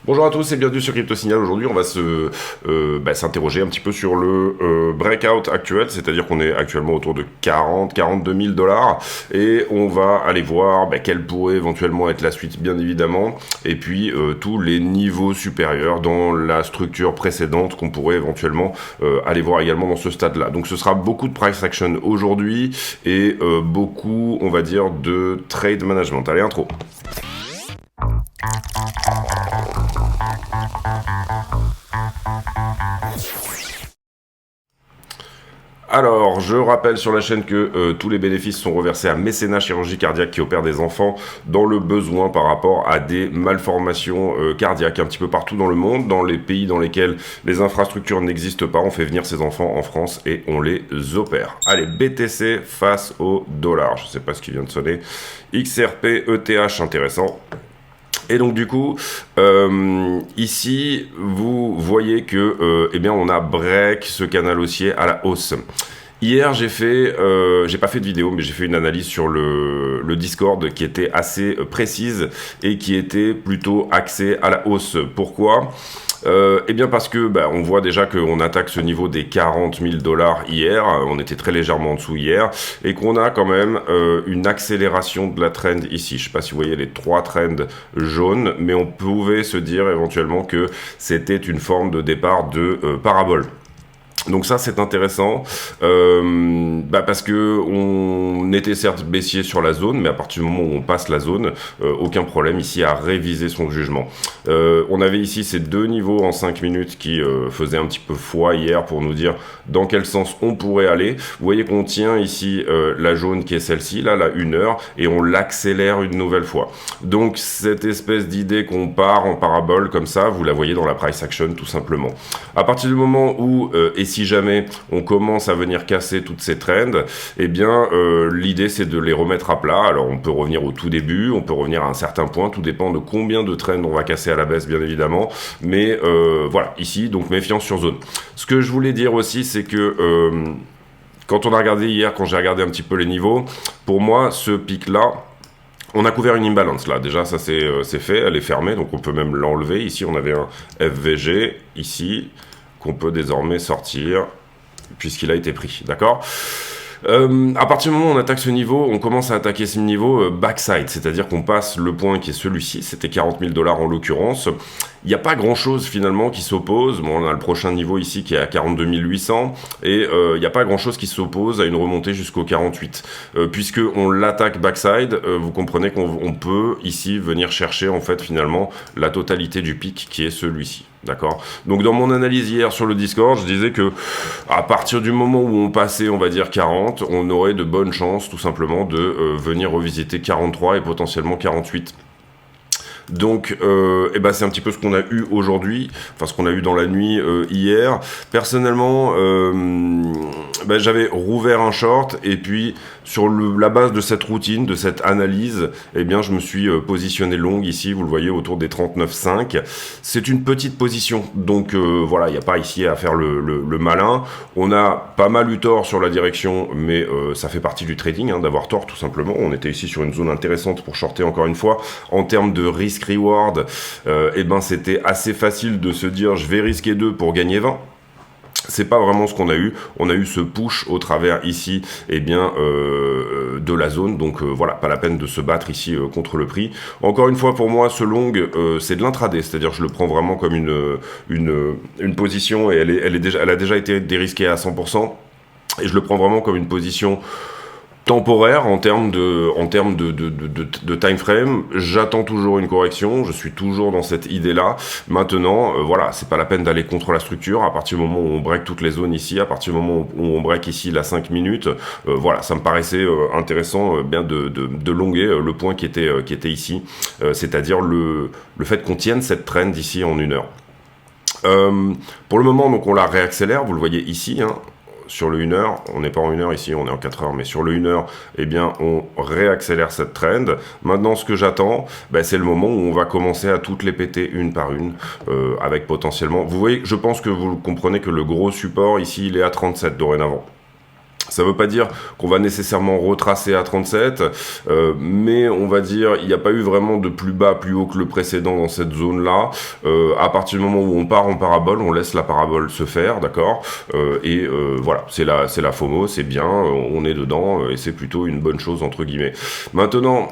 Bonjour à tous et bienvenue sur Crypto Signal. Aujourd'hui, on va s'interroger un petit peu sur le breakout actuel, c'est-à-dire qu'on est actuellement autour de 42 000 dollars et on va aller voir quelle pourrait éventuellement être la suite, bien évidemment, et puis tous les niveaux supérieurs dans la structure précédente qu'on pourrait éventuellement aller voir également dans ce stade-là. Donc, ce sera beaucoup de price action aujourd'hui et beaucoup, on va dire, de trade management. Allez, intro. Alors, je rappelle sur la chaîne que tous les bénéfices sont reversés à Mécénat Chirurgie Cardiaque qui opère des enfants dans le besoin par rapport à des malformations cardiaques un petit peu partout dans le monde, dans les pays dans lesquels les infrastructures n'existent pas. On fait venir ces enfants en France et on les opère. Allez, BTC face au dollar. Je ne sais pas ce qui vient de sonner. XRP, ETH, intéressant. Et donc du coup, ici, vous voyez que, on a break ce canal haussier à la hausse. Hier, j'ai pas fait de vidéo, mais j'ai fait une analyse sur le Discord qui était assez précise et qui était plutôt axée à la hausse. Pourquoi ? Parce que on voit déjà qu'on attaque ce niveau des 40 000 dollars hier, on était très légèrement en dessous hier, et qu'on a quand même une accélération de la trend ici. Je sais pas si vous voyez les trois trends jaunes, mais on pouvait se dire éventuellement que c'était une forme de départ de parabole. Donc ça c'est intéressant parce que on était certes baissier sur la zone, mais à partir du moment où on passe la zone, aucun problème ici à réviser son jugement. On avait ici ces deux niveaux en 5 minutes qui faisaient un petit peu foi hier pour nous dire dans quel sens on pourrait aller. Vous voyez qu'on tient ici la jaune qui est celle-ci, là, la 1 heure, et on l'accélère une nouvelle fois. Donc cette espèce d'idée qu'on part en parabole comme ça, vous la voyez dans la price action tout simplement. À partir du moment où, et si jamais on commence à venir casser toutes ces trends, l'idée c'est de les remettre à plat. Alors on peut revenir au tout début, on peut revenir à un certain point, tout dépend de combien de trends on va casser à la baisse bien évidemment, mais voilà, ici donc méfiance sur zone. Ce que je voulais dire aussi c'est que quand on a regardé hier, quand j'ai regardé un petit peu les niveaux, pour moi ce pic là, on a couvert une imbalance là, déjà ça c'est fait, elle est fermée, donc on peut même l'enlever. Ici on avait un FVG, ici, qu'on peut désormais sortir, puisqu'il a été pris, d'accord ? À partir du moment où on attaque ce niveau, on commence à attaquer ce niveau backside, c'est-à-dire qu'on passe le point qui est celui-ci, c'était 40 000 dollars en l'occurrence. Il n'y a pas grand-chose finalement qui s'oppose. Bon, on a le prochain niveau ici qui est à 42 800 et il n'y a pas grand-chose qui s'oppose à une remontée jusqu'au 48. Puisque on l'attaque backside, vous comprenez qu'on peut ici venir chercher en fait finalement la totalité du pic qui est celui-ci. D'accord. Donc dans mon analyse hier sur le Discord, je disais que à partir du moment où on passait, on va dire 40, on aurait de bonnes chances tout simplement de venir revisiter 43 et potentiellement 48. Donc, c'est un petit peu ce qu'on a eu aujourd'hui, enfin ce qu'on a eu dans la nuit hier. Personnellement, j'avais rouvert un short et puis sur la base de cette routine, de cette analyse, je me suis positionné long ici. Vous le voyez autour des 39,5. C'est une petite position, donc voilà, il n'y a pas ici à faire le malin. On a pas mal eu tort sur la direction, mais ça fait partie du trading, d'avoir tort tout simplement. On était ici sur une zone intéressante pour shorter encore une fois en termes de risque reward, c'était assez facile de se dire je vais risquer 2 pour gagner 20. C'est pas vraiment ce qu'on a eu. On a eu ce push au travers ici, de la zone. Donc voilà, pas la peine de se battre ici contre le prix. Encore une fois, pour moi, ce long, c'est de l'intraday, c'est-à-dire je le prends vraiment comme une position et elle a déjà été dérisquée à 100%. Et je le prends vraiment comme une position temporaire en termes de time frame. J'attends toujours une correction, je suis toujours dans cette idée-là. Maintenant, voilà, c'est pas la peine d'aller contre la structure. À partir du moment où on break toutes les zones ici, à partir du moment où on break ici la 5 minutes, voilà, ça me paraissait intéressant bien de longuer le point qui était ici, c'est-à-dire le fait qu'on tienne cette trend ici en 1 heure. Pour le moment, donc on la réaccélère, vous le voyez ici, sur le 1 heure, on n'est pas en 1 heure ici, on est en 4 heures, mais sur le 1 heure, on réaccélère cette trend. Maintenant, ce que j'attends, c'est le moment où on va commencer à toutes les péter une par une, avec potentiellement... Vous voyez, je pense que vous comprenez que le gros support ici, il est à 37 dorénavant. Ça ne veut pas dire qu'on va nécessairement retracer à 37, mais on va dire il n'y a pas eu vraiment de plus bas, plus haut que le précédent dans cette zone-là. À partir du moment où on part en parabole, on laisse la parabole se faire, d'accord. Voilà, c'est la FOMO, c'est bien, on est dedans et c'est plutôt une bonne chose entre guillemets. Maintenant,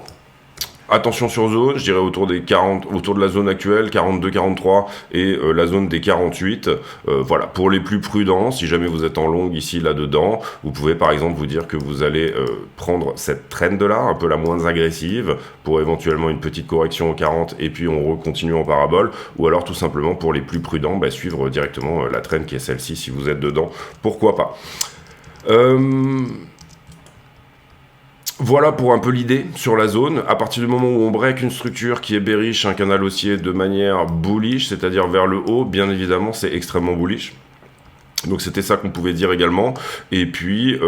attention sur zone, je dirais autour de la zone actuelle, 42-43 et la zone des 48. Voilà, pour les plus prudents, si jamais vous êtes en longue ici, là-dedans, vous pouvez par exemple vous dire que vous allez prendre cette trend-là, un peu la moins agressive, pour éventuellement une petite correction aux 40 et puis on continue en parabole, ou alors tout simplement pour les plus prudents, suivre directement la trend qui est celle-ci, si vous êtes dedans, pourquoi pas. Voilà pour un peu l'idée sur la zone. À partir du moment où on break une structure qui est bearish, un canal haussier de manière bullish, c'est-à-dire vers le haut, bien évidemment c'est extrêmement bullish. Donc c'était ça qu'on pouvait dire également. Et puis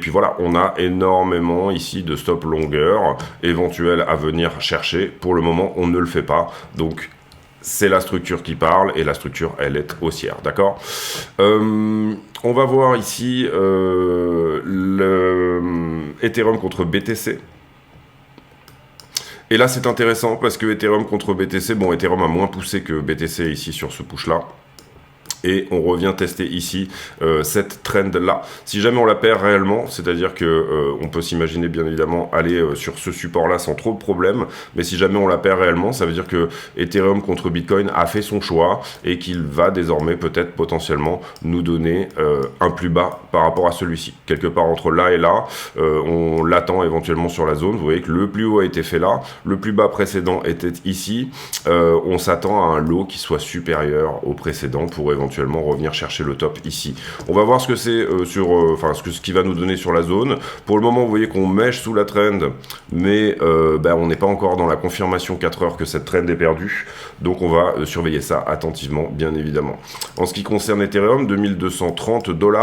voilà, on a énormément ici de stop longueur éventuels à venir chercher. Pour le moment, on ne le fait pas. Donc c'est la structure qui parle et la structure, elle est haussière, d'accord. On va voir ici le Ethereum contre BTC. Et là, c'est intéressant parce que Ethereum contre BTC, bon, Ethereum a moins poussé que BTC ici sur ce push-là. Et on revient tester ici cette trend-là. Si jamais on la perd réellement, c'est-à-dire que on peut s'imaginer bien évidemment aller sur ce support-là sans trop de problème, mais si jamais on la perd réellement, ça veut dire que Ethereum contre Bitcoin a fait son choix et qu'il va désormais peut-être potentiellement nous donner un plus bas par rapport à celui-ci. Quelque part entre là et là, on l'attend éventuellement sur la zone. Vous voyez que le plus haut a été fait là, le plus bas précédent était ici. On s'attend à un low qui soit supérieur au précédent pour éventuellement revenir chercher le top ici. On va voir ce que c'est ce qui va nous donner sur la zone. Pour le moment, vous voyez qu'on mèche sous la trend, mais on n'est pas encore dans la confirmation 4 heures que cette trend est perdue. Donc on va surveiller ça attentivement, bien évidemment. En ce qui concerne Ethereum, 2230 $.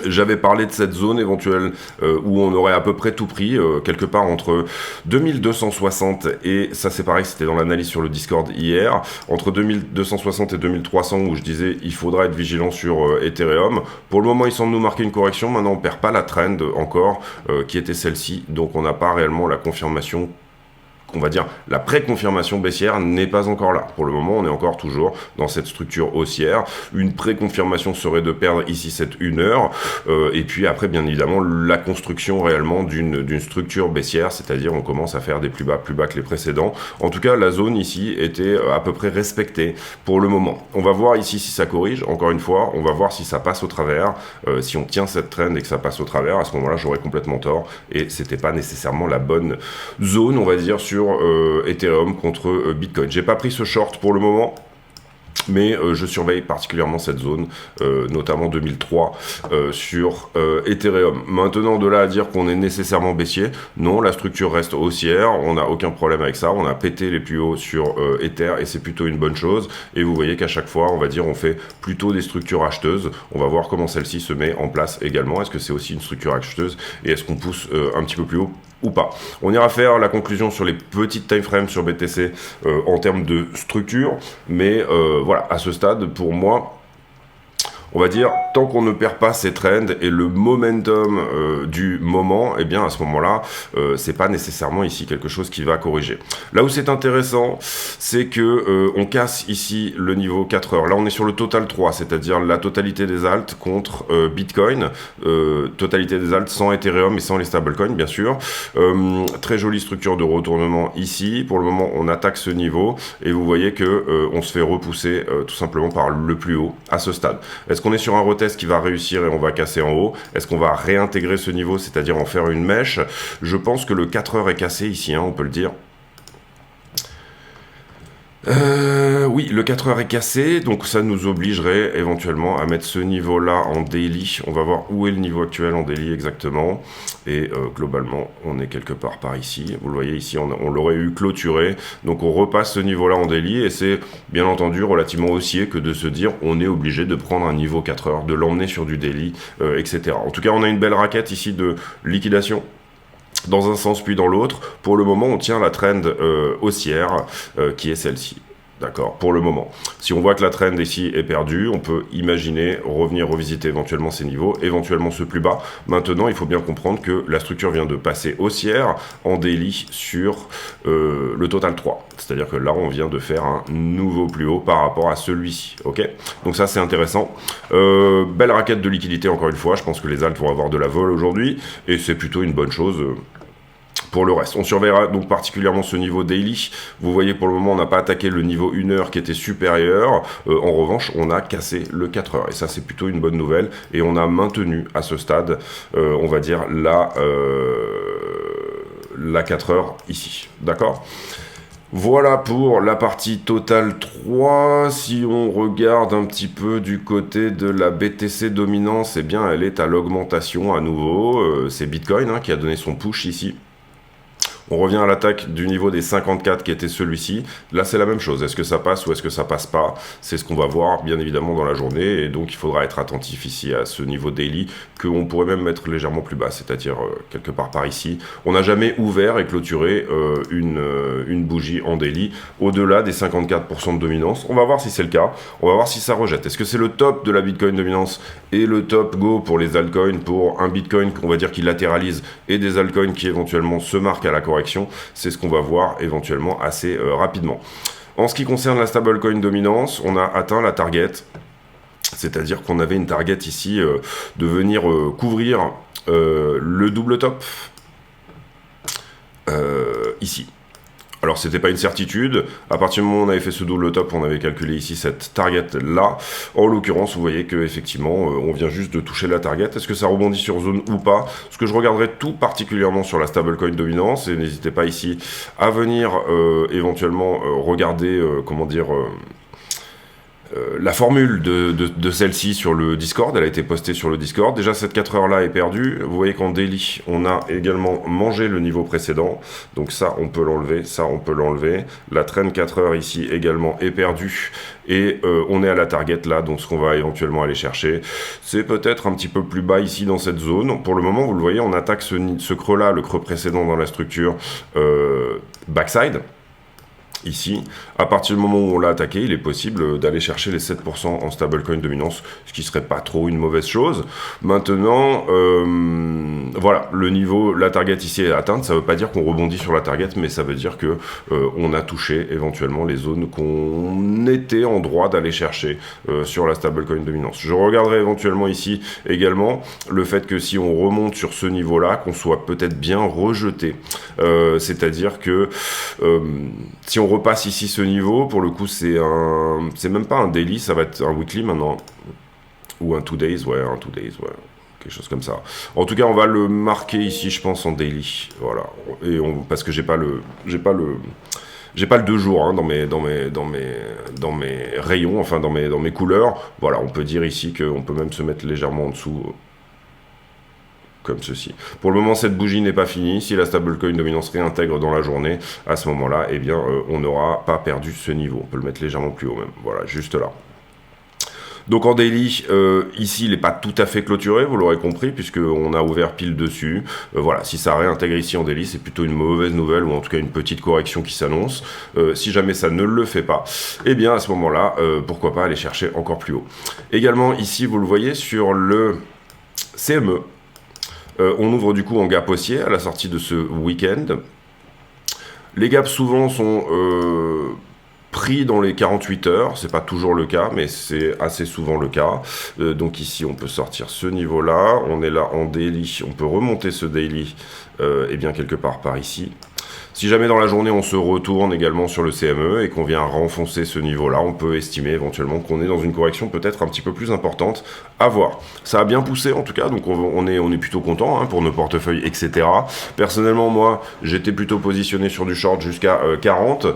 J'avais parlé de cette zone éventuelle où on aurait à peu près tout pris, quelque part entre 2260 et, ça c'est pareil, c'était dans l'analyse sur le Discord hier, entre 2260 et 2300 où je disais il faudra être vigilant sur Ethereum. Pour le moment, il semble nous marquer une correction, maintenant on perd pas la trend encore, qui était celle-ci, donc on n'a pas réellement la confirmation. On va dire, la pré-confirmation baissière n'est pas encore là. Pour le moment, on est encore toujours dans cette structure haussière. Une pré-confirmation serait de perdre ici cette 1 heure. Et puis après, bien évidemment, la construction réellement d'une structure baissière, c'est-à-dire on commence à faire des plus bas que les précédents. En tout cas, la zone ici était à peu près respectée pour le moment. On va voir ici si ça corrige. Encore une fois, on va voir si ça passe au travers. Si on tient cette trend et que ça passe au travers, à ce moment-là, j'aurais complètement tort. Et c'était pas nécessairement la bonne zone, on va dire, sur Ethereum contre Bitcoin. J'ai pas pris ce short pour le moment, mais je surveille particulièrement cette zone, notamment 2003 sur Ethereum. Maintenant, de là à dire qu'on est nécessairement baissier, non, la structure reste haussière, on n'a aucun problème avec ça, on a pété les plus hauts sur Ether et c'est plutôt une bonne chose. Et vous voyez qu'à chaque fois, on va dire, on fait plutôt des structures acheteuses. On va voir comment celle-ci se met en place également. Est-ce que c'est aussi une structure acheteuse et est-ce qu'on pousse un petit peu plus haut ou pas. On ira faire la conclusion sur les petites time frames sur BTC en termes de structure, mais voilà, à ce stade, pour moi, on va dire, tant qu'on ne perd pas ces trends et le momentum du moment, eh bien à ce moment-là, c'est pas nécessairement ici quelque chose qui va corriger. Là où c'est intéressant, c'est que on casse ici le niveau 4 heures. Là, on est sur le total 3, c'est-à-dire la totalité des alts contre Bitcoin, totalité des alts sans Ethereum et sans les stablecoins, bien sûr. Très jolie structure de retournement ici. Pour le moment, on attaque ce niveau et vous voyez que on se fait repousser tout simplement par le plus haut à ce stade. Est-ce qu'on est sur un retest qui va réussir et on va casser en haut? Est-ce qu'on va réintégrer ce niveau, c'est-à-dire en faire une mèche? Je pense que le 4 heures est cassé ici, on peut le dire. Oui, le 4 heures est cassé, donc ça nous obligerait éventuellement à mettre ce niveau-là en daily. On va voir où est le niveau actuel en daily exactement. Et globalement, on est quelque part par ici. Vous le voyez ici, on l'aurait eu clôturé. Donc on repasse ce niveau-là en daily. Et c'est bien entendu relativement haussier que de se dire on est obligé de prendre un niveau 4 heures, de l'emmener sur du daily, etc. En tout cas, on a une belle raquette ici de liquidation dans un sens puis dans l'autre. Pour le moment, on tient la trend haussière qui est celle-ci. D'accord, pour le moment. Si on voit que la trend ici est perdue, on peut imaginer revenir revisiter éventuellement ces niveaux, éventuellement ce plus bas. Maintenant, il faut bien comprendre que la structure vient de passer haussière en daily sur le total 3. C'est-à-dire que là, on vient de faire un nouveau plus haut par rapport à celui-ci. Ok, donc ça, c'est intéressant. Belle raquette de liquidité, encore une fois. Je pense que les alts vont avoir de la vol aujourd'hui et c'est plutôt une bonne chose. Pour le reste, on surveillera donc particulièrement ce niveau daily. Vous voyez, pour le moment, on n'a pas attaqué le niveau 1 heure qui était supérieur. En revanche, on a cassé le 4 heures. Et ça, c'est plutôt une bonne nouvelle. Et on a maintenu à ce stade, on va dire, la 4 heures ici. D'accord ? Voilà pour la partie Total 3. Si on regarde un petit peu du côté de la BTC dominance, eh bien, elle est à l'augmentation à nouveau. C'est Bitcoin qui a donné son push ici. On revient à l'attaque du niveau des 54 qui était celui-ci. Là, c'est la même chose. Est-ce que ça passe ou est-ce que ça passe pas? C'est ce qu'on va voir, bien évidemment, dans la journée. Et donc, il faudra être attentif ici à ce niveau daily, qu'on pourrait même mettre légèrement plus bas, c'est-à-dire quelque part par ici. On n'a jamais ouvert et clôturé une bougie en daily au-delà des 54% de dominance. On va voir si c'est le cas. On va voir si ça rejette. Est-ce que c'est le top de la Bitcoin dominance et le top go pour les altcoins, pour un Bitcoin qu'on va dire qui latéralise et des altcoins qui éventuellement se marquent à la correction? C'est ce qu'on va voir éventuellement assez rapidement. En ce qui concerne la stablecoin dominance, on a atteint la target, c'est-à-dire qu'on avait une target ici de venir couvrir le double top ici. Alors, c'était pas une certitude. À partir du moment où on avait fait ce double top, on avait calculé ici cette target-là. En l'occurrence, vous voyez qu'effectivement, on vient juste de toucher la target. Est-ce que ça rebondit sur zone ou pas? Ce que je regarderai tout particulièrement sur la stablecoin dominance, et n'hésitez pas ici à venir éventuellement regarder, la formule de celle-ci sur le Discord, elle a été postée sur le Discord. Déjà, cette 4 heures là est perdue. Vous voyez qu'en daily, on a également mangé le niveau précédent. Donc ça, on peut l'enlever. Ça, on peut l'enlever. La trend 4 heures ici également est perdue. Et on est à la target là. Donc ce qu'on va éventuellement aller chercher, c'est peut-être un petit peu plus bas ici dans cette zone. Pour le moment, vous le voyez, on attaque ce creux là, le creux précédent dans la structure backside. Ici, à partir du moment où on l'a attaqué, il est possible d'aller chercher les 7% en stablecoin dominance, ce qui serait pas trop une mauvaise chose. Maintenant, voilà, le niveau, la target ici est atteinte. Ça veut pas dire qu'on rebondit sur la target, mais ça veut dire que on a touché éventuellement les zones qu'on était en droit d'aller chercher sur la stablecoin dominance. Je regarderai éventuellement ici également le fait que si on remonte sur ce niveau-là, qu'on soit peut-être bien rejeté. C'est-à-dire que si on repasse ici ce niveau, pour le coup c'est même pas un daily, ça va être un weekly maintenant, ou un 2 days, ouais, quelque chose comme ça. En tout cas, on va le marquer ici, je pense, en daily, voilà, et parce que j'ai pas le 2 jours dans mes rayons, enfin dans mes couleurs. Voilà, on peut dire ici qu'on peut même se mettre légèrement en dessous, comme ceci. Pour le moment, cette bougie n'est pas finie. Si la stablecoin dominance réintègre dans la journée, à ce moment-là, eh bien, on n'aura pas perdu ce niveau. On peut le mettre légèrement plus haut même. Voilà, juste là. Donc en daily, ici, il n'est pas tout à fait clôturé, vous l'aurez compris, puisqu'on a ouvert pile dessus. Voilà, si ça réintègre ici en daily, c'est plutôt une mauvaise nouvelle, ou en tout cas une petite correction qui s'annonce. Si jamais ça ne le fait pas, eh bien à ce moment-là, pourquoi pas aller chercher encore plus haut. Également, ici, vous le voyez, sur le CME, on ouvre du coup en gap haussier à la sortie de ce week-end. Les gaps souvent sont pris dans les 48 heures, c'est pas toujours le cas, mais c'est assez souvent le cas. Donc ici, on peut sortir ce niveau-là. On est là en daily, on peut remonter ce daily, et bien quelque part par ici. Si jamais dans la journée on se retourne également sur le CME et qu'on vient renfoncer ce niveau-là, on peut estimer éventuellement qu'on est dans une correction peut-être un petit peu plus importante à voir. Ça a bien poussé en tout cas, donc on est plutôt content pour nos portefeuilles, etc. Personnellement, moi, j'étais plutôt positionné sur du short jusqu'à 40,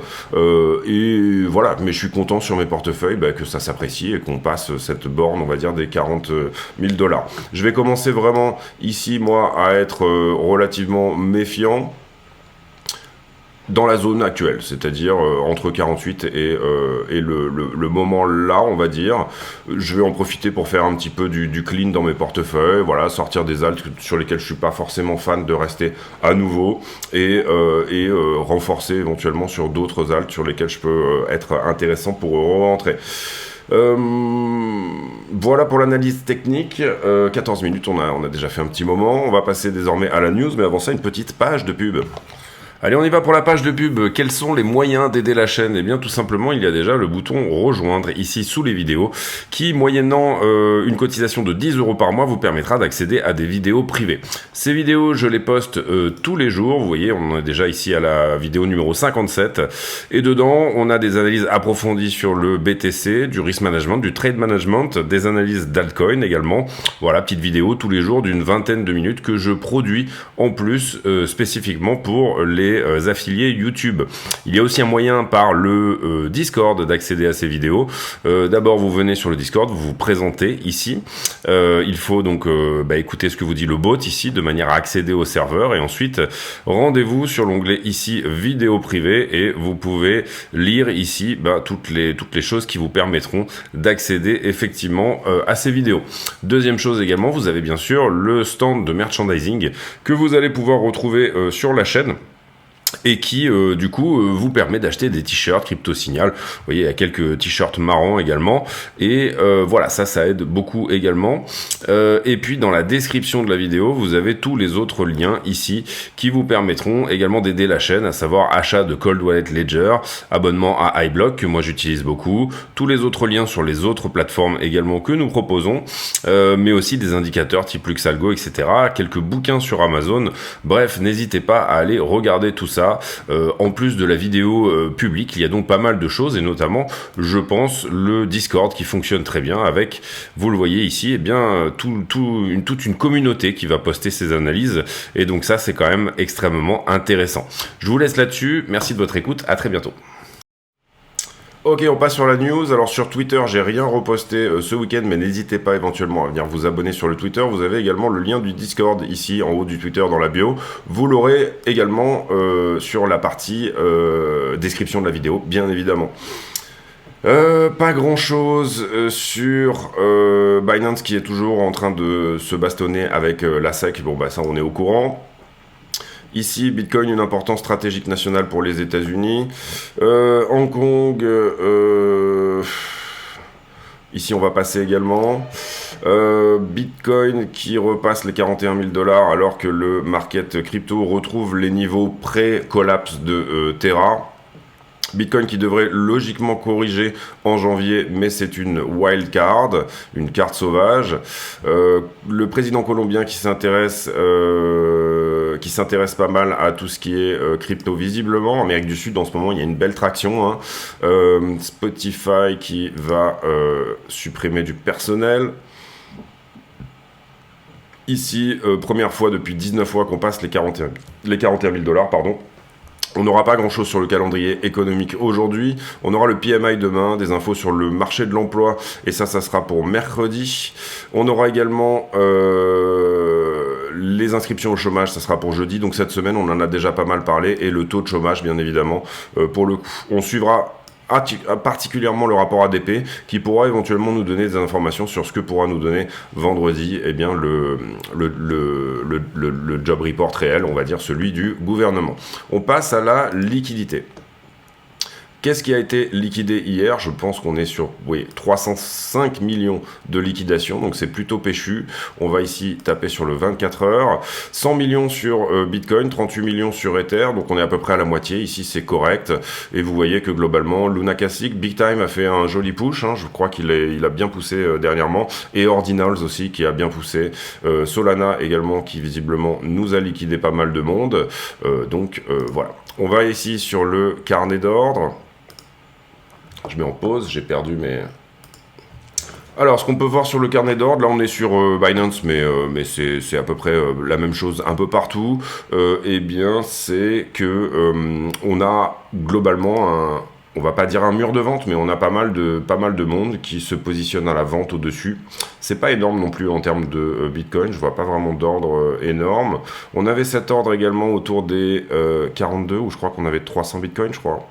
et voilà, mais je suis content sur mes portefeuilles que ça s'apprécie et qu'on passe cette borne, on va dire, des 40 000 $. Je vais commencer vraiment ici, moi, à être relativement méfiant. dans la zone actuelle, c'est-à-dire entre 48 et le moment là, on va dire. Je vais en profiter pour faire un petit peu du clean dans mes portefeuilles, voilà, sortir des alts sur lesquels je suis pas forcément fan de rester à nouveau, et renforcer éventuellement sur d'autres alts sur lesquels je peux être intéressant pour rentrer. Voilà pour l'analyse technique. 14 minutes, on a déjà fait un petit moment. On va passer désormais à la news, mais avant ça, une petite page de pub. Allez, on y va pour la page de pub. Quels sont les moyens d'aider la chaîne? Eh bien, tout simplement, il y a déjà le bouton rejoindre ici sous les vidéos qui, moyennant une cotisation de 10 € par mois, vous permettra d'accéder à des vidéos privées. Ces vidéos, je les poste tous les jours. Vous voyez, on est déjà ici à la vidéo numéro 57. Et dedans, on a des analyses approfondies sur le BTC, du risk management, du trade management, des analyses d'altcoin également. Voilà, petite vidéo tous les jours d'une vingtaine de minutes que je produis en plus spécifiquement pour les affiliés YouTube. Il y a aussi un moyen par le Discord d'accéder à ces vidéos. D'abord, vous venez sur le Discord, vous vous présentez ici. Il faut donc écouter ce que vous dit le bot ici de manière à accéder au serveur, et ensuite rendez-vous sur l'onglet ici vidéo privée et vous pouvez lire ici toutes les choses qui vous permettront d'accéder effectivement à ces vidéos. Deuxième chose également, vous avez bien sûr le stand de merchandising que vous allez pouvoir retrouver sur la chaîne, et qui du coup vous permet d'acheter des t-shirts Crypto Signal. Vous voyez, il y a quelques t-shirts marrants également, et voilà, ça aide beaucoup également. Et puis dans la description de la vidéo, vous avez tous les autres liens ici qui vous permettront également d'aider la chaîne, à savoir achat de Cold Wallet Ledger, abonnement à iBlock que moi j'utilise beaucoup, tous les autres liens sur les autres plateformes également que nous proposons, mais aussi des indicateurs type Luxalgo, etc., quelques bouquins sur Amazon. Bref, n'hésitez pas à aller regarder tout ça. En plus de la vidéo publique, il y a donc pas mal de choses, et notamment, je pense, le Discord qui fonctionne très bien avec, vous le voyez ici, toute une communauté qui va poster ses analyses, et donc ça, c'est quand même extrêmement intéressant. Je vous laisse là-dessus, merci de votre écoute, à très bientôt. Ok, on passe sur la news. Alors sur Twitter, j'ai rien reposté ce week-end, mais n'hésitez pas éventuellement à venir vous abonner sur le Twitter. Vous avez également le lien du Discord ici en haut du Twitter dans la bio. Vous l'aurez également sur la partie description de la vidéo, bien évidemment. Pas grand chose sur Binance qui est toujours en train de se bastonner avec la SEC. Bon, ça on est au courant. Ici, Bitcoin, une importance stratégique nationale pour les États-Unis. Hong Kong, ici on va passer également. Bitcoin qui repasse les 41 000 $ alors que le market crypto retrouve les niveaux pré-collapse de Terra. Bitcoin qui devrait logiquement corriger en janvier, mais c'est une wild card, une carte sauvage. Le président colombien qui s'intéresse pas mal à tout ce qui est crypto visiblement. En Amérique du Sud, en ce moment, il y a une belle traction. Spotify qui va supprimer du personnel. Ici, première fois depuis 19 mois qu'on passe les 41 000 $, pardon. On n'aura pas grand-chose sur le calendrier économique aujourd'hui. On aura le PMI demain, des infos sur le marché de l'emploi, et ça sera pour mercredi. On aura également les inscriptions au chômage, ça sera pour jeudi. Donc cette semaine, on en a déjà pas mal parlé, et le taux de chômage, bien évidemment, pour le coup. On suivra particulièrement le rapport ADP qui pourra éventuellement nous donner des informations sur ce que pourra nous donner vendredi le job report réel, on va dire celui du gouvernement. On passe à la liquidité. Qu'est-ce qui a été liquidé hier? Je pense qu'on est sur 305 millions de liquidations, donc c'est plutôt péchu. On va ici taper sur le 24 heures. 100 millions sur Bitcoin, 38 millions sur Ether, donc on est à peu près à la moitié. Ici, c'est correct. Et vous voyez que globalement, Luna Classic, Big Time a fait un joli push. Je crois qu'il a bien poussé dernièrement. Et Ordinals aussi, qui a bien poussé. Solana également, qui visiblement nous a liquidé pas mal de monde. Voilà. On va ici sur le carnet d'ordre. Je mets en pause, j'ai perdu mes... Alors, ce qu'on peut voir sur le carnet d'ordre, là on est sur Binance, mais c'est à peu près la même chose un peu partout. C'est que on a globalement on va pas dire un mur de vente, mais on a pas mal de monde qui se positionne à la vente au-dessus. C'est pas énorme non plus en termes de Bitcoin, je vois pas vraiment d'ordre énorme. On avait cet ordre également autour des 42, où je crois qu'on avait 300 Bitcoin, je crois.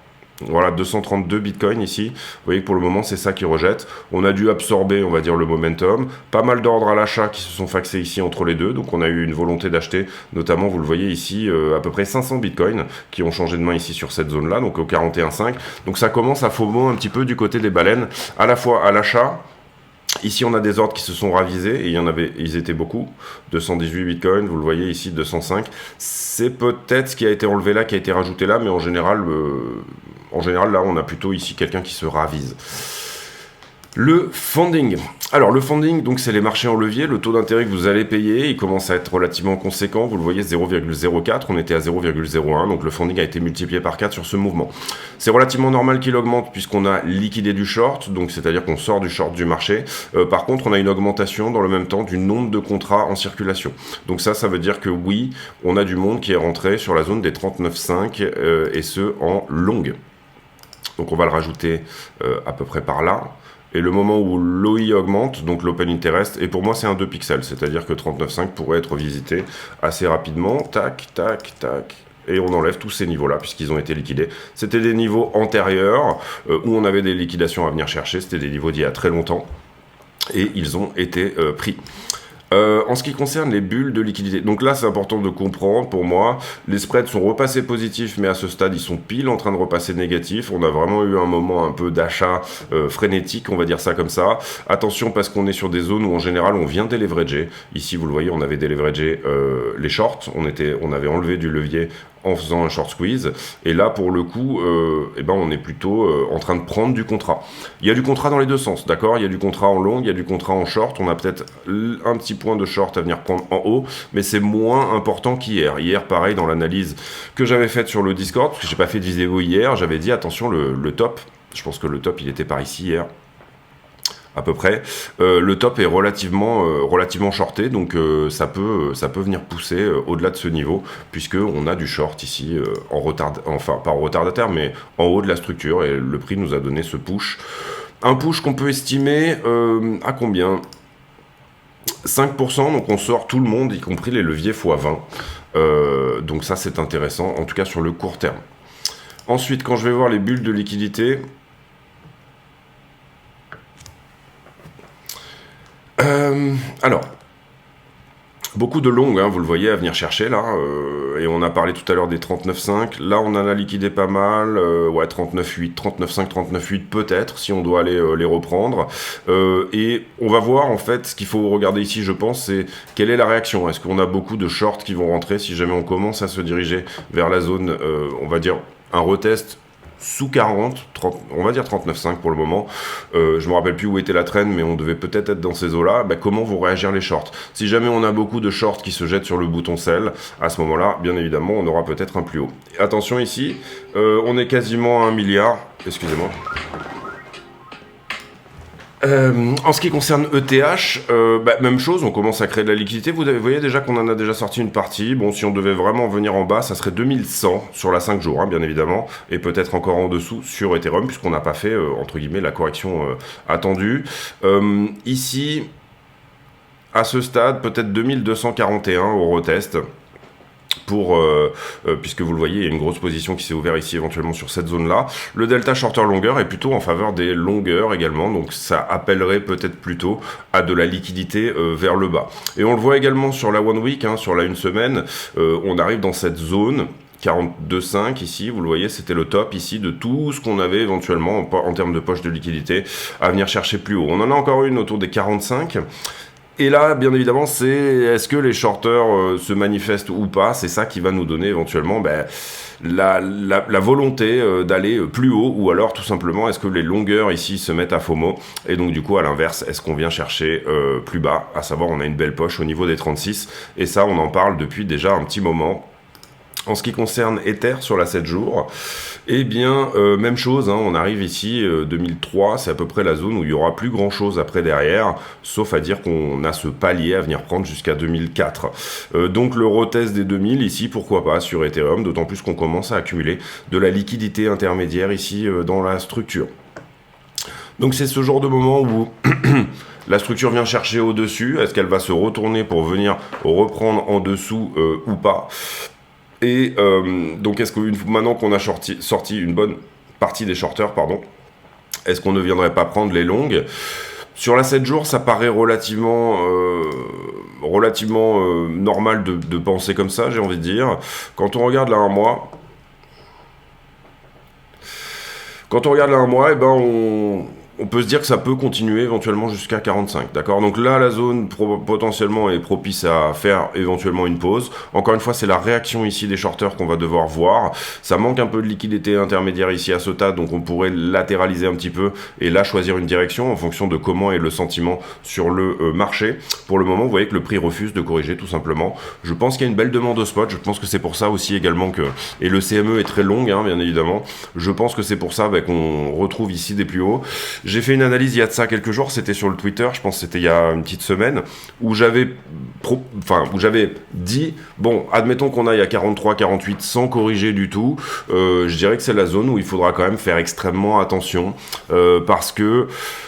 Voilà, 232 Bitcoin ici. Vous voyez que pour le moment, c'est ça qui rejette. On a dû absorber, on va dire, le momentum. Pas mal d'ordres à l'achat qui se sont faxés ici entre les deux. Donc, on a eu une volonté d'acheter, notamment, vous le voyez ici, à peu près 500 Bitcoin qui ont changé de main ici sur cette zone-là, donc au 41,5. Donc, ça commence à FOMO un petit peu du côté des baleines, à la fois à l'achat. Ici, on a des ordres qui se sont ravisés, et ils étaient beaucoup. 218 Bitcoin, vous le voyez ici, 205. C'est peut-être ce qui a été enlevé là, qui a été rajouté là, mais en général, là, on a plutôt ici quelqu'un qui se ravise. Le funding. Alors, le funding, donc, c'est les marchés en levier. Le taux d'intérêt que vous allez payer, il commence à être relativement conséquent. Vous le voyez, 0,04. On était à 0,01. Donc, le funding a été multiplié par 4 sur ce mouvement. C'est relativement normal qu'il augmente puisqu'on a liquidé du short. Donc, c'est-à-dire qu'on sort du short du marché. Par contre, on a une augmentation dans le même temps du nombre de contrats en circulation. Donc, ça veut dire que oui, on a du monde qui est rentré sur la zone des 39,5 et ce, en longue. Donc, on va le rajouter à peu près par là. Et le moment où l'OI augmente, donc l'Open Interest, et pour moi c'est un 2 pixels, c'est-à-dire que 39,5 pourrait être visité assez rapidement, tac, tac, tac, et on enlève tous ces niveaux-là, puisqu'ils ont été liquidés. C'était des niveaux antérieurs, où on avait des liquidations à venir chercher, c'était des niveaux d'il y a très longtemps, et ils ont été pris. En ce qui concerne les bulles de liquidité, donc là c'est important de comprendre pour moi, les spreads sont repassés positifs, mais à ce stade ils sont pile en train de repasser négatifs. On a vraiment eu un moment un peu d'achat frénétique, on va dire ça comme ça. Attention parce qu'on est sur des zones où en général on vient déleverager. Ici vous le voyez, on avait déleverager les shorts, on avait enlevé du levier en faisant un short squeeze, et là pour le coup on est plutôt en train de prendre du contrat. Il y a du contrat dans les deux sens, d'accord, il y a du contrat en long, il y a du contrat en short. On a peut-être un petit point de short à venir prendre en haut, mais c'est moins important qu'hier. Pareil, dans l'analyse que j'avais faite sur le Discord, parce que j'ai pas fait de vidéo hier, j'avais dit attention, le top, je pense que le top il était par ici hier à peu près, le top est relativement shorté, donc ça peut venir pousser au-delà de ce niveau, puisque on a du short ici en retard, enfin pas en retardataire, mais en haut de la structure, et le prix nous a donné ce push. Un push qu'on peut estimer à combien ? 5%, donc on sort tout le monde, y compris les leviers x20. Donc ça c'est intéressant, en tout cas sur le court terme. Ensuite, quand je vais voir les bulles de liquidité, alors, beaucoup de longues, hein, vous le voyez, à venir chercher là, et on a parlé tout à l'heure des 39,5, là on en a liquidé pas mal, ouais, 39,8, 39,5, 39,8 peut-être, si on doit aller les reprendre, et on va voir en fait, ce qu'il faut regarder ici je pense, c'est quelle est la réaction. Est-ce qu'on a beaucoup de shorts qui vont rentrer si jamais on commence à se diriger vers la zone, on va dire, un retest sous 40, 30, on va dire 39,5 pour le moment. Je me rappelle plus où était la trend, mais on devait peut-être être dans ces eaux-là. Comment vont réagir les shorts? Si jamais on a beaucoup de shorts qui se jettent sur le bouton sell, à ce moment-là, bien évidemment, on aura peut-être un plus haut. Et attention ici, on est quasiment à 1 milliard. Excusez-moi. En ce qui concerne ETH, même chose, on commence à créer de la liquidité. Vous voyez déjà qu'on en a déjà sorti une partie. Bon, si on devait vraiment venir en bas, ça serait 2100 sur la 5 jours, hein, bien évidemment, et peut-être encore en dessous sur Ethereum, puisqu'on n'a pas fait, entre guillemets, la correction attendue. Ici, à ce stade, peut-être 2241 au retest. Puisque vous le voyez, il y a une grosse position qui s'est ouverte ici éventuellement sur cette zone-là. Le delta shorter-longueur est plutôt en faveur des longueurs également, donc ça appellerait peut-être plutôt à de la liquidité vers le bas. Et on le voit également sur la One Week, hein, sur la une semaine, on arrive dans cette zone 42,5 ici, vous le voyez, c'était le top ici de tout ce qu'on avait éventuellement en termes de poche de liquidité à venir chercher plus haut. On en a encore une autour des 45. Et là, bien évidemment, c'est est-ce que les shorters se manifestent ou pas? C'est ça qui va nous donner éventuellement la volonté d'aller plus haut, ou alors tout simplement est-ce que les longueurs ici se mettent à FOMO, et donc du coup à l'inverse, est-ce qu'on vient chercher plus bas, à savoir on a une belle poche au niveau des 36, et ça on en parle depuis déjà un petit moment. En ce qui concerne Ether sur la 7 jours, eh bien, même chose, hein, on arrive ici, 2003, c'est à peu près la zone où il n'y aura plus grand-chose après derrière, sauf à dire qu'on a ce palier à venir prendre jusqu'à 2004. Donc le retest des 2000 ici, pourquoi pas, sur Ethereum, d'autant plus qu'on commence à accumuler de la liquidité intermédiaire ici dans la structure. Donc c'est ce genre de moment où la structure vient chercher au-dessus, est-ce qu'elle va se retourner pour venir reprendre en dessous ou pas? Et donc, est-ce que maintenant qu'on a sorti une bonne partie des shorters, pardon, est-ce qu'on ne viendrait pas prendre les longues? Sur la 7 jours, ça paraît relativement normal de penser comme ça, j'ai envie de dire. Quand on regarde là un mois, eh ben on peut se dire que ça peut continuer éventuellement jusqu'à 45, d'accord? Donc là, la zone potentiellement est propice à faire éventuellement une pause. Encore une fois, c'est la réaction ici des shorters qu'on va devoir voir. Ça manque un peu de liquidité intermédiaire ici à ce stade, donc on pourrait latéraliser un petit peu et là choisir une direction en fonction de comment est le sentiment sur le marché. Pour le moment, vous voyez que le prix refuse de corriger tout simplement. Je pense qu'il y a une belle demande au spot. Je pense que c'est pour ça aussi également que... Et le CME est très long, hein, bien évidemment. Je pense que c'est pour ça qu'on retrouve ici des plus hauts. J'ai fait une analyse il y a de ça quelques jours, c'était sur le Twitter, je pense que c'était il y a une petite semaine, où j'avais dit, bon, admettons qu'on aille à 43, 48 sans corriger du tout, je dirais que c'est la zone où il faudra quand même faire extrêmement attention, parce que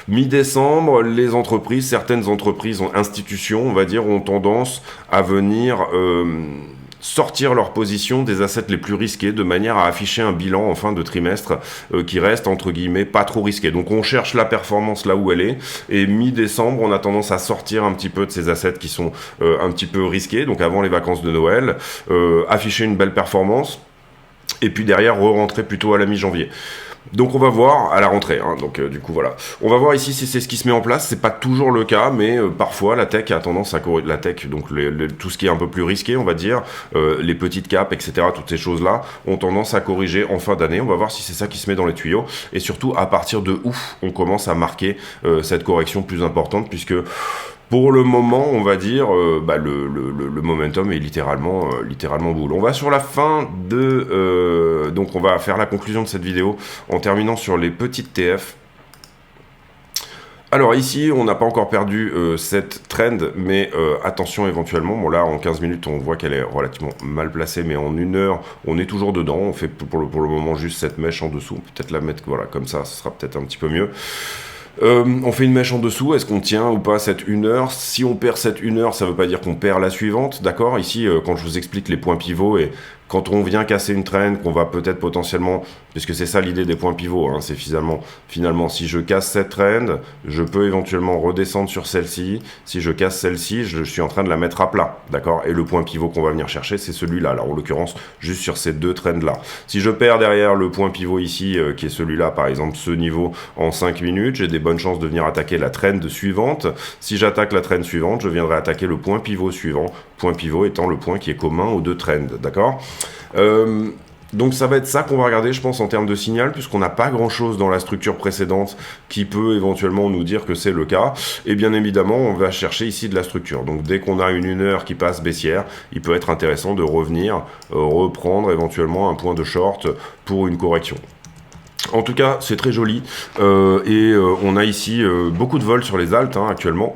mi-décembre, les entreprises, certaines entreprises, institutions, on va dire, ont tendance à venir... sortir leur position des assets les plus risqués de manière à afficher un bilan en fin de trimestre qui reste entre guillemets pas trop risqué. Donc on cherche la performance là où elle est et mi-décembre on a tendance à sortir un petit peu de ces assets qui sont un petit peu risqués, donc avant les vacances de Noël, afficher une belle performance et puis derrière re-rentrer plutôt à la mi-janvier. Donc on va voir à la rentrée, hein. Donc du coup voilà. On va voir ici si c'est ce qui se met en place, c'est pas toujours le cas, mais parfois la tech a tendance à corriger, la tech, donc tout ce qui est un peu plus risqué, on va dire, les petites caps, etc., toutes ces choses-là, ont tendance à corriger en fin d'année. On va voir si c'est ça qui se met dans les tuyaux, et surtout à partir de où on commence à marquer cette correction plus importante, puisque... Pour le moment, on va dire, le momentum est littéralement boule. On va sur la fin de... donc on va faire la conclusion de cette vidéo en terminant sur les petites TF. Alors ici, on n'a pas encore perdu cette trend, mais attention éventuellement. Bon là, en 15 minutes, on voit qu'elle est relativement mal placée, mais en 1 heure, on est toujours dedans. On fait pour le moment juste cette mèche en dessous. Peut-être la mettre voilà, comme ça, ce sera peut-être un petit peu mieux. On fait une mèche en dessous, est-ce qu'on tient ou pas cette 1 heure? Si on perd cette 1 heure, ça veut pas dire qu'on perd la suivante, d'accord? Ici, quand je vous explique les points pivots et quand on vient casser une trend, qu'on va peut-être potentiellement, puisque c'est ça l'idée des points pivots, hein, c'est finalement, si je casse cette trend, je peux éventuellement redescendre sur celle-ci. Si je casse celle-ci, je suis en train de la mettre à plat, d'accord? Et le point pivot qu'on va venir chercher, c'est celui-là, là, en l'occurrence, juste sur ces deux trends-là. Si je perds derrière le point pivot ici, qui est celui-là, par exemple, ce niveau en 5 minutes, j'ai des bonnes chances de venir attaquer la trend suivante. Si j'attaque la trend suivante, je viendrai attaquer le point pivot suivant, point pivot étant le point qui est commun aux deux trends, d'accord? Donc ça va être ça qu'on va regarder, je pense, en termes de signal, puisqu'on n'a pas grand-chose dans la structure précédente qui peut éventuellement nous dire que c'est le cas. Et bien évidemment, on va chercher ici de la structure. Donc dès qu'on a une 1 heure qui passe baissière, il peut être intéressant de revenir, reprendre éventuellement un point de short pour une correction. En tout cas, c'est très joli. On a ici beaucoup de vols sur les alts hein, actuellement.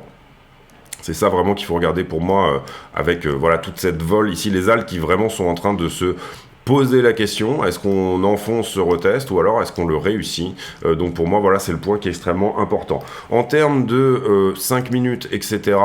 C'est ça vraiment qu'il faut regarder pour moi, avec voilà toute cette vol ici, les alts qui vraiment sont en train de se poser la question, est-ce qu'on enfonce ce retest ou alors est-ce qu'on le réussit? Donc pour moi, voilà, c'est le point qui est extrêmement important. En termes de 5 minutes, etc.,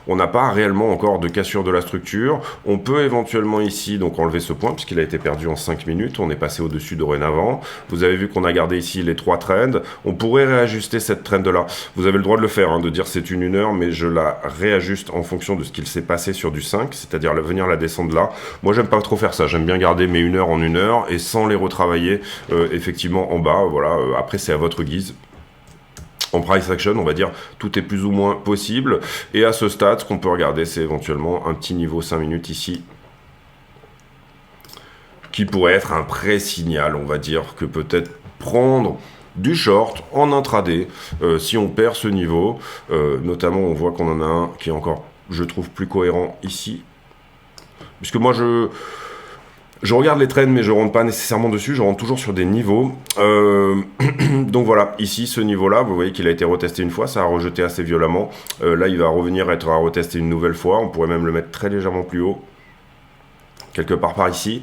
on n'a pas réellement encore de cassure de la structure. On peut éventuellement ici donc enlever ce point puisqu'il a été perdu en 5 minutes. On est passé au-dessus dorénavant. Vous avez vu qu'on a gardé ici les 3 trends. On pourrait réajuster cette trend-là. Vous avez le droit de le faire, hein, de dire c'est une 1 heure, mais je la réajuste en fonction de ce qu'il s'est passé sur du 5, c'est-à-dire venir la descendre là. Moi, j'aime pas trop faire ça. J'aime bien garder mes 1 heure en 1 heure et sans les retravailler effectivement en bas. Voilà. Après, c'est à votre guise. En price action, on va dire, tout est plus ou moins possible. Et à ce stade, ce qu'on peut regarder, c'est éventuellement un petit niveau 5 minutes ici, qui pourrait être un pré-signal, on va dire, que peut-être prendre du short en intraday, si on perd ce niveau. Notamment, on voit qu'on en a un qui est encore, je trouve, plus cohérent ici. Puisque moi, Je regarde les trends, mais je rentre pas nécessairement dessus, je rentre toujours sur des niveaux. Donc voilà, ici, ce niveau-là, vous voyez qu'il a été retesté une fois, ça a rejeté assez violemment. Là, il va revenir être à retester une nouvelle fois, on pourrait même le mettre très légèrement plus haut, quelque part par ici.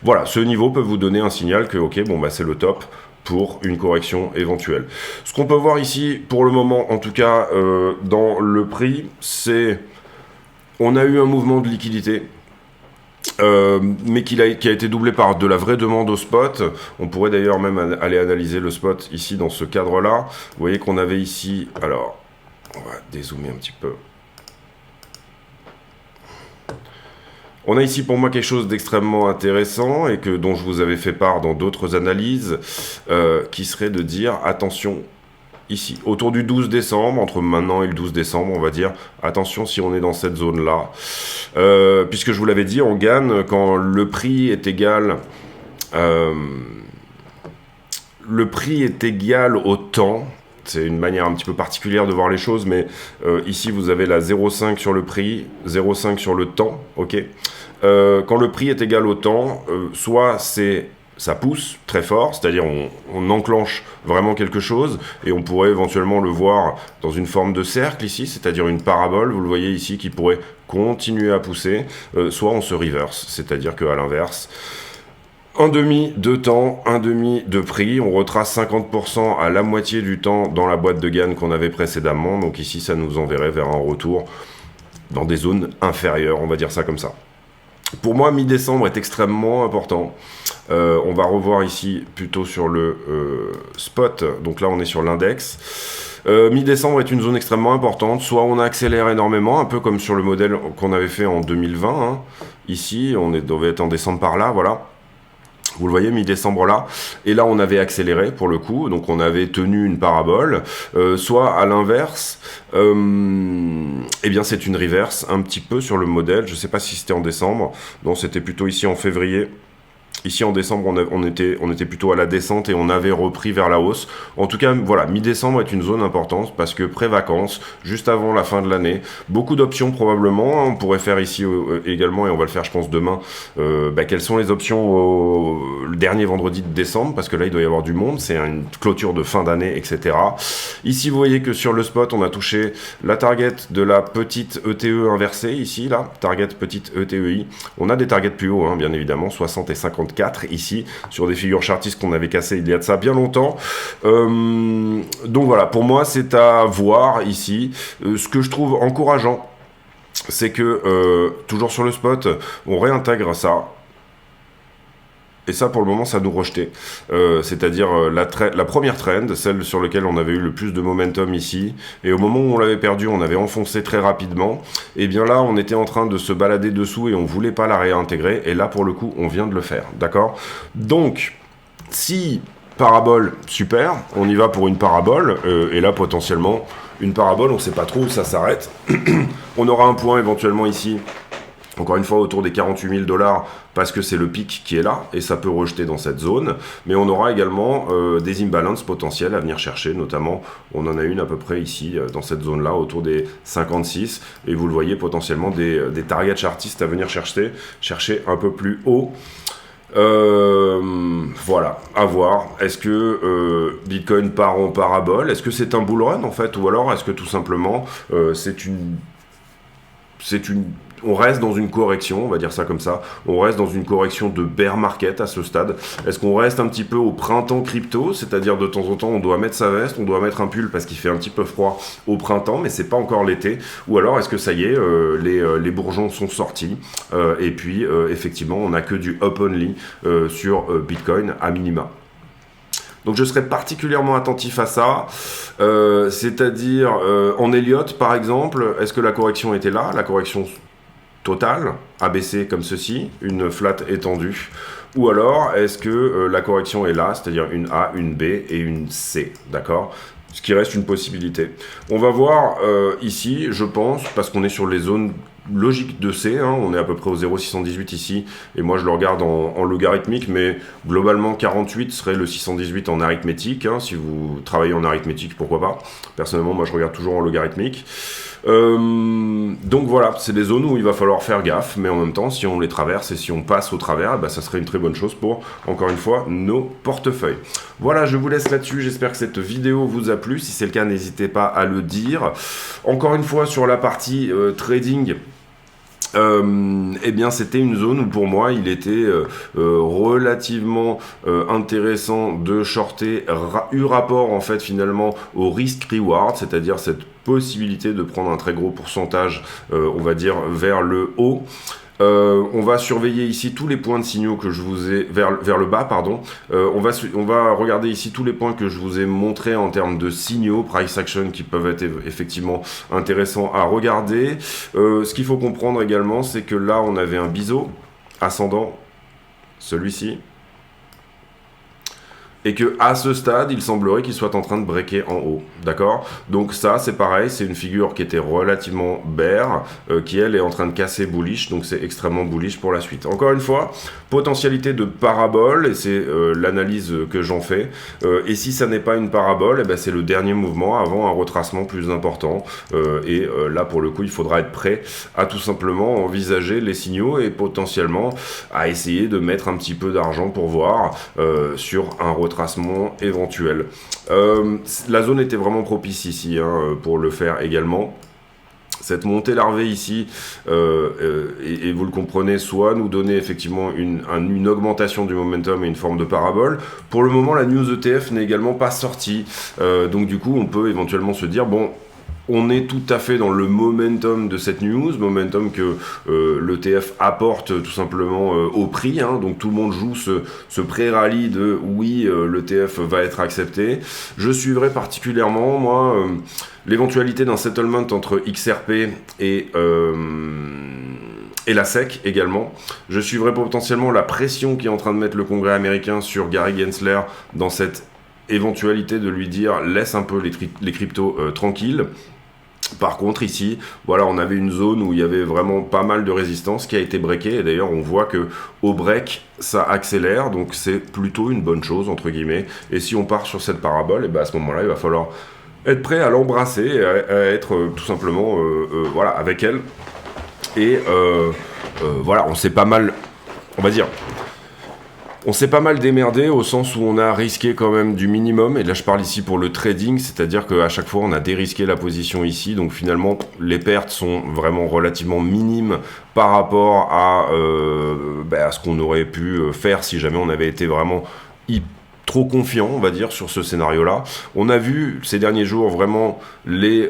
Voilà, ce niveau peut vous donner un signal que, ok, bon, bah c'est le top pour une correction éventuelle. Ce qu'on peut voir ici, pour le moment, en tout cas, dans le prix, c'est... On a eu un mouvement de liquidité, mais qui a été doublé par de la vraie demande au spot. On pourrait d'ailleurs même aller analyser le spot ici dans ce cadre-là. Vous voyez qu'on avait ici... Alors, on va dézoomer un petit peu. On a ici pour moi quelque chose d'extrêmement intéressant et dont je vous avais fait part dans d'autres analyses, qui serait de dire, attention, ici, autour du 12 décembre, entre maintenant et le 12 décembre, on va dire, attention si on est dans cette zone-là. Puisque je vous l'avais dit, on gagne quand le prix est égal... le prix est égal au temps. C'est une manière un petit peu particulière de voir les choses, mais ici, vous avez la 0,5 sur le prix, 0,5 sur le temps, ok. Quand le prix est égal au temps, soit ça pousse très fort, c'est-à-dire on enclenche vraiment quelque chose, et on pourrait éventuellement le voir dans une forme de cercle ici, c'est-à-dire une parabole, vous le voyez ici, qui pourrait continuer à pousser, soit on se reverse, c'est-à-dire qu'à l'inverse, un demi de temps, un demi de prix, on retrace 50% à la moitié du temps dans la boîte de Gann qu'on avait précédemment, donc ici ça nous enverrait vers un retour dans des zones inférieures, on va dire ça comme ça. Pour moi, mi-décembre est extrêmement important. On va revoir ici plutôt sur le spot, donc là on est sur l'index. Mi-décembre est une zone extrêmement importante, soit on accélère énormément, un peu comme sur le modèle qu'on avait fait en 2020, hein. Ici on devait être en décembre par là, voilà. Vous le voyez, mi-décembre là, et là on avait accéléré pour le coup, donc on avait tenu une parabole, soit à l'inverse, eh bien c'est une reverse un petit peu sur le modèle, je ne sais pas si c'était en décembre, non c'était plutôt ici en février. Ici en décembre, on était plutôt à la descente et on avait repris vers la hausse. En tout cas, voilà, mi-décembre est une zone importante parce que pré-vacances, juste avant la fin de l'année, beaucoup d'options probablement. On pourrait faire ici également, et on va le faire je pense demain, quelles sont les options le dernier vendredi de décembre, parce que là il doit y avoir du monde, c'est une clôture de fin d'année, etc. Ici vous voyez que sur le spot, on a touché la target de la petite ETE inversée, ici, là, target petite ETEI. On a des targets plus hauts, hein, bien évidemment, 60 et 54 ici, sur des figures chartistes qu'on avait cassées il y a de ça bien longtemps. Donc voilà, pour moi c'est à voir ici. Ce que je trouve encourageant, c'est que toujours sur le spot, on réintègre ça. Et ça, pour le moment, ça nous rejetait. C'est-à-dire la première trend, celle sur laquelle on avait eu le plus de momentum ici. Et au moment où on l'avait perdu, on avait enfoncé très rapidement. Et bien là, on était en train de se balader dessous et on voulait pas la réintégrer. Et là, pour le coup, on vient de le faire. D'accord ? Donc, si parabole, super, on y va pour une parabole. Et là, potentiellement, une parabole, on sait pas trop où ça s'arrête. On aura un point éventuellement ici. Encore une fois, autour des 48 000 $, parce que c'est le pic qui est là, et ça peut rejeter dans cette zone. Mais on aura également des imbalances potentielles à venir chercher, notamment, on en a une à peu près ici, dans cette zone-là, autour des 56. Et vous le voyez, potentiellement, des targets chartistes à venir chercher un peu plus haut. Voilà, à voir. Est-ce que Bitcoin part en parabole? Est-ce que c'est un bull run, en fait? Ou alors, est-ce que tout simplement, on reste dans une correction, on va dire ça comme ça, on reste dans une correction de bear market à ce stade. Est-ce qu'on reste un petit peu au printemps crypto, c'est-à-dire de temps en temps on doit mettre sa veste, on doit mettre un pull parce qu'il fait un petit peu froid au printemps, mais c'est pas encore l'été, ou alors est-ce que ça y est, les bourgeons sont sortis, et puis effectivement on n'a que du up only sur Bitcoin à minima. Donc je serais particulièrement attentif à ça, c'est-à-dire en Elliott par exemple, est-ce que la correction était là, la correction totale, ABC comme ceci, une flat étendue, ou alors est-ce que la correction est là, c'est-à-dire une A, une B et une C, d'accord ? Ce qui reste une possibilité. On va voir ici, je pense, parce qu'on est sur les zones logiques de C, hein, on est à peu près au 0,618 ici, et moi je le regarde en logarithmique, mais globalement 48 serait le 618 en arithmétique, hein, si vous travaillez en arithmétique, pourquoi pas. Personnellement, moi je regarde toujours en logarithmique. Donc voilà, c'est des zones où il va falloir faire gaffe, mais en même temps, si on les traverse et si on passe au travers, bah, ça serait une très bonne chose pour, encore une fois, nos portefeuilles. Voilà, je vous laisse là-dessus, j'espère que cette vidéo vous a plu. Si c'est le cas, n'hésitez pas à le dire. Encore une fois, sur la partie trading, eh bien c'était une zone où pour moi il était relativement intéressant de shorter eu rapport en fait finalement au risk reward, c'est-à-dire cette possibilité de prendre un très gros pourcentage on va dire vers le haut. On va surveiller ici tous les points de signaux que je vous ai vers le bas, pardon. On va regarder ici tous les points que je vous ai montrés en termes de signaux, price action, qui peuvent être effectivement intéressants à regarder. Ce qu'il faut comprendre également, c'est que là, on avait un biseau ascendant, celui-ci. Et que à ce stade, il semblerait qu'il soit en train de breaker en haut, d'accord? Donc ça, c'est pareil, c'est une figure qui était relativement bear, qui elle est en train de casser bullish, donc c'est extrêmement bullish pour la suite. Encore une fois, potentialité de parabole, et c'est l'analyse que j'en fais. Et si ça n'est pas une parabole, eh ben, c'est le dernier mouvement avant un retracement plus important. Là, pour le coup, il faudra être prêt à tout simplement envisager les signaux et potentiellement à essayer de mettre un petit peu d'argent pour voir sur un retracement éventuel. La zone était vraiment propice ici pour le faire également. Cette montée larvée ici, et vous le comprenez, soit nous donner effectivement une augmentation du momentum et une forme de parabole. Pour le moment, la news ETF n'est également pas sortie. Donc du coup, on peut éventuellement se dire, bon, on est tout à fait dans le momentum de cette news, momentum que l'ETF apporte tout simplement au prix, donc tout le monde joue ce pré-rallye de oui, l'ETF va être accepté. Je suivrai particulièrement, moi, l'éventualité d'un settlement entre XRP et la SEC également. Je suivrai potentiellement la pression qui est en train de mettre le Congrès américain sur Gary Gensler dans cette éventualité de lui dire laisse un peu les cryptos tranquilles. Par contre ici, voilà, on avait une zone où il y avait vraiment pas mal de résistance qui a été breakée, et d'ailleurs on voit que au break ça accélère, donc c'est plutôt une bonne chose entre guillemets. Et si on part sur cette parabole, et ben à ce moment-là il va falloir être prêt à l'embrasser, à être tout simplement voilà, avec elle. Et voilà, on s'est pas mal, on va dire, on s'est pas mal démerdé au sens où on a risqué quand même du minimum, et là je parle ici pour le trading, c'est-à-dire qu'à chaque fois on a dérisqué la position ici, donc finalement les pertes sont vraiment relativement minimes par rapport à ce qu'on aurait pu faire si jamais on avait été vraiment trop confiant, on va dire, sur ce scénario-là. On a vu ces derniers jours vraiment les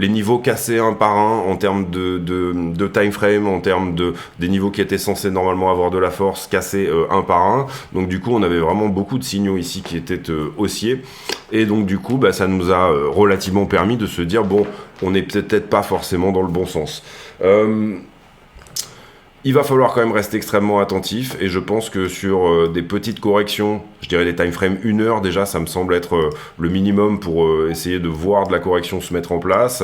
niveaux cassés un par un en termes de time frame, en termes des niveaux qui étaient censés normalement avoir de la force cassés un par un. Donc du coup, on avait vraiment beaucoup de signaux ici qui étaient haussiers. Et donc du coup, ça nous a relativement permis de se dire, bon, on n'est peut-être pas forcément dans le bon sens. Il va falloir quand même rester extrêmement attentif, et je pense que sur des petites corrections, je dirais des time frames 1 heure déjà, ça me semble être le minimum pour essayer de voir de la correction se mettre en place.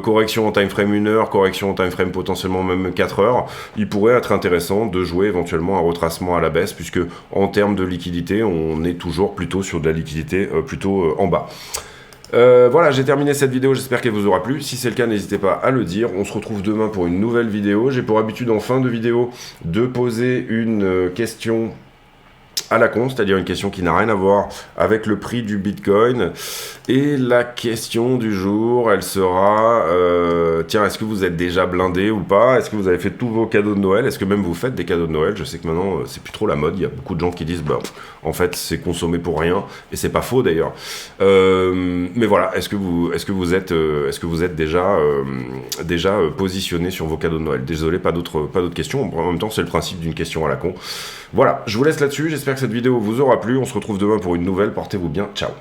Correction en time frame 1 heure, correction en time frame potentiellement même 4 heures, il pourrait être intéressant de jouer éventuellement un retracement à la baisse, puisque en termes de liquidité, on est toujours plutôt sur de la liquidité plutôt en bas. Voilà, j'ai terminé cette vidéo, j'espère qu'elle vous aura plu. Si c'est le cas, n'hésitez pas à le dire. On se retrouve demain pour une nouvelle vidéo. J'ai pour habitude en fin de vidéo de poser une question à la con, c'est-à-dire une question qui n'a rien à voir avec le prix du Bitcoin. Et la question du jour, elle sera tiens, est-ce que vous êtes déjà blindé ou pas? Est-ce que vous avez fait tous vos cadeaux de Noël? Est-ce que même vous faites des cadeaux de Noël? Je sais que maintenant c'est plus trop la mode, il y a beaucoup de gens qui disent en fait c'est consommé pour rien, et c'est pas faux d'ailleurs. Mais voilà, est-ce que vous êtes déjà positionné sur vos cadeaux de Noël? Désolé, pas d'autres questions. En même temps, c'est le principe d'une question à la con. Voilà, je vous laisse là-dessus, j'espère que cette vidéo vous aura plu. On se retrouve demain pour une nouvelle, portez-vous bien, ciao.